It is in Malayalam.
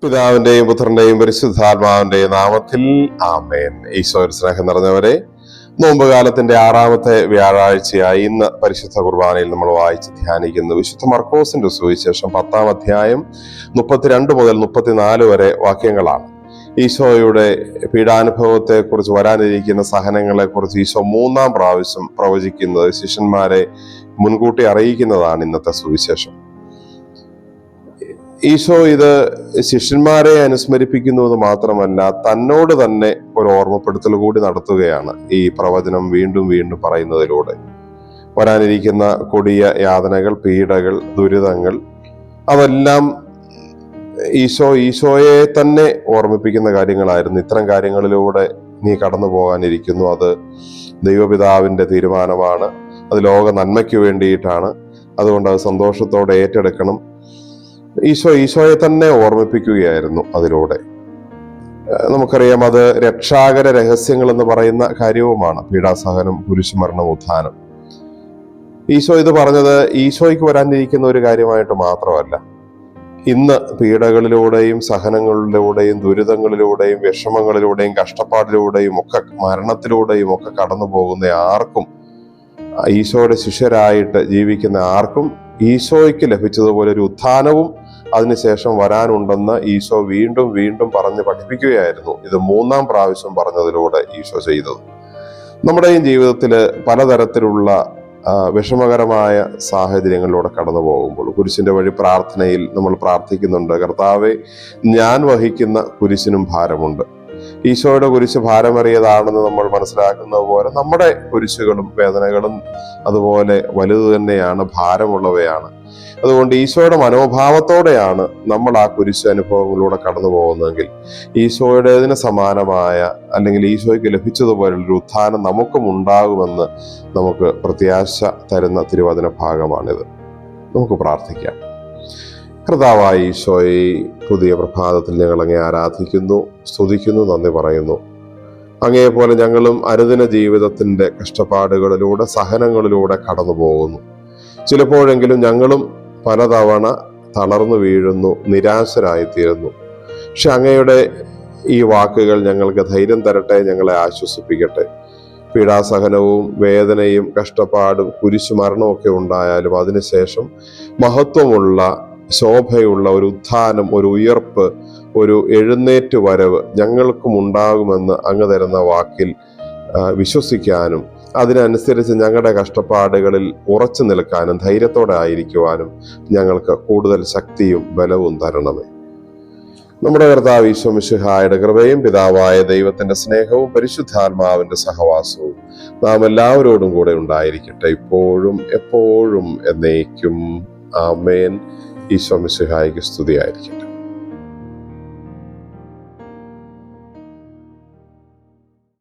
പിതാവിന്റെയും പുത്രന്റെയും പരിശുദ്ധാത്മാവിന്റെയും നാമത്തിൽ ആമേൻ. ഈശോയുടെ സ്നേഹം നിറഞ്ഞവരെ, നോമ്പുകാലത്തിന്റെ 6ാമത്തെ വ്യാഴാഴ്ചയായി ഇന്ന് പരിശുദ്ധ കുർബാനയിൽ നമ്മൾ വായിച്ച് ധ്യാനിക്കുന്നു വിശുദ്ധ മർക്കോസിന്റെ സുവിശേഷം 10-ാം അധ്യായം 32 മുതൽ 34 വരെ വാക്യങ്ങളാണ്. ഈശോയുടെ പീഡാനുഭവത്തെ കുറിച്ച്, വരാനിരിക്കുന്ന സഹനങ്ങളെ കുറിച്ച് ഈശോ 3-ാം പ്രാവശ്യം പ്രവചിക്കുന്നത്, ശിഷ്യന്മാരെ മുൻകൂട്ടി അറിയിക്കുന്നതാണ് ഇന്നത്തെ സുവിശേഷം. ഈശോ ഇത് ശിഷ്യന്മാരെ അനുസ്മരിപ്പിക്കുന്നു എന്ന് മാത്രമല്ല, തന്നോട് തന്നെ ഒരു ഓർമ്മപ്പെടുത്തൽ കൂടി നടത്തുകയാണ് ഈ പ്രവചനം വീണ്ടും വീണ്ടും പറയുന്നതിലൂടെ. വരാനിരിക്കുന്ന കൊടിയ യാതനകൾ, പീഡകൾ, ദുരിതങ്ങൾ, അതെല്ലാം ഈശോയെ തന്നെ ഓർമ്മിപ്പിക്കുന്ന കാര്യങ്ങളായിരുന്നു. ഇത്തരം കാര്യങ്ങളിലൂടെ നീ കടന്നു പോകാനിരിക്കുന്നു, അത് ദൈവപിതാവിന്റെ തീരുമാനമാണ്, അത് ലോക നന്മയ്ക്ക് വേണ്ടിയിട്ടാണ്, അതുകൊണ്ട് അത് സന്തോഷത്തോടെ ഏറ്റെടുക്കണം. ഈശോയെ തന്നെ ഓർമ്മിപ്പിക്കുകയായിരുന്നു അതിലൂടെ. നമുക്കറിയാം, അത് രക്ഷാകര രഹസ്യങ്ങൾ എന്ന് പറയുന്ന കാര്യവുമാണ്. പീഡാസഹനം, കുരിശുമരണം, ഉത്ഥാനം. ഈശോ ഇത് പറഞ്ഞത് ഈശോയ്ക്ക് വരാനിരിക്കുന്ന ഒരു കാര്യമായിട്ട് മാത്രമല്ല, ഇന്ന് പീഡകളിലൂടെയും സഹനങ്ങളിലൂടെയും ദുരിതങ്ങളിലൂടെയും വിഷമങ്ങളിലൂടെയും കഷ്ടപ്പാടിലൂടെയും ഒക്കെ, മരണത്തിലൂടെയും ഒക്കെ കടന്നു പോകുന്ന ആർക്കും, ഈശോയുടെ ശിഷ്യരായിട്ട് ജീവിക്കുന്ന ആർക്കും ഈശോയ്ക്ക് ലഭിച്ചതുപോലെ ഒരു ഉത്ഥാനവും അതിനുശേഷം വരാനുണ്ടെന്ന് ഈശോ വീണ്ടും വീണ്ടും പറഞ്ഞ് പഠിപ്പിക്കുകയായിരുന്നു. ഇത് 3-ാം പ്രാവശ്യം പറഞ്ഞതിലൂടെ ഈശോ ചെയ്തത്. നമ്മുടെയും ജീവിതത്തിൽ പലതരത്തിലുള്ള വിഷമകരമായ സാഹചര്യങ്ങളിലൂടെ കടന്നു പോകുമ്പോൾ കുരിശിന്റെ വഴി പ്രാർത്ഥനയിൽ നമ്മൾ പ്രാർത്ഥിക്കുന്നുണ്ട്, കർത്താവേ, ഞാൻ വഹിക്കുന്ന കുരിശിനും ഭാരമുണ്ട്. ഈശോയുടെ കുരിശ് ഭാരമേറിയതാണെന്ന് നമ്മൾ മനസ്സിലാക്കുന്നത് പോലെ നമ്മുടെ കുരിശുകളും വേദനകളും അതുപോലെ വലുത് തന്നെയാണ്, ഭാരമുള്ളവയാണ്. അതുകൊണ്ട് ഈശോയുടെ മനോഭാവത്തോടെയാണ് നമ്മൾ ആ കുരിശ് അനുഭവങ്ങളിലൂടെ കടന്നു പോകുന്നതെങ്കിൽ, ഈശോയുടേതിന് സമാനമായ, അല്ലെങ്കിൽ ഈശോയ്ക്ക് ലഭിച്ചതുപോലുള്ളൊരു ഉത്ഥാനം നമുക്കും ഉണ്ടാകുമെന്ന് നമുക്ക് പ്രത്യാശ തരുന്ന തിരുവചന ഭാഗമാണിത്. നമുക്ക് പ്രാർത്ഥിക്കാം. കർത്താവായ ഈശോയെ, പുതിയ പ്രഭാതത്തിൽ ഞങ്ങൾ അങ്ങേ ആരാധിക്കുന്നു, സ്തുതിക്കുന്നു, നന്ദി പറയുന്നു. അങ്ങേപോലെ ഞങ്ങളും അനുദിന ജീവിതത്തിന്റെ കഷ്ടപ്പാടുകളിലൂടെ, സഹനങ്ങളിലൂടെ കടന്നു പോകുന്നു. ചിലപ്പോഴെങ്കിലും ഞങ്ങളും പലതവണ തളർന്നു വീഴുന്നു, നിരാശരായിത്തീരുന്നു. പക്ഷെ അങ്ങയുടെ ഈ വാക്കുകൾ ഞങ്ങൾക്ക് ധൈര്യം തരട്ടെ, ഞങ്ങളെ ആശ്വസിപ്പിക്കട്ടെ. പീഡാസഹനവും വേദനയും കഷ്ടപ്പാടും കുരിശുമരണവും ഒക്കെ ഉണ്ടായാലും അതിനുശേഷം മഹത്വമുള്ള, ശോഭയുള്ള ഒരു ഉത്ഥാനം, ഒരു ഉയർപ്പ്, ഒരു എഴുന്നേറ്റ് വരവ് ഞങ്ങൾക്കും ഉണ്ടാകുമെന്ന് അങ്ങ് തരുന്ന വാക്കിൽ വിശ്വസിക്കാനും അതിനനുസരിച്ച് ഞങ്ങളുടെ കഷ്ടപ്പാടുകളിൽ ഉറച്ചു നിൽക്കാനും ധൈര്യത്തോടെ ആയിരിക്കുവാനും ഞങ്ങൾക്ക് കൂടുതൽ ശക്തിയും ബലവും തരണമേ. നമ്മുടെ കർത്താവ് ഈശോ മിശിഹായുടെ കൃപയും പിതാവായ ദൈവത്തിന്റെ സ്നേഹവും പരിശുദ്ധാത്മാവിന്റെ സഹവാസവും നാം എല്ലാവരോടും കൂടെ ഉണ്ടായിരിക്കട്ടെ, ഇപ്പോഴും എപ്പോഴും എന്നേക്കും. ആമേൻ. ഈശോ മിശിഹായ്ക്ക് സ്തുതിയായിരിക്കട്ടെ.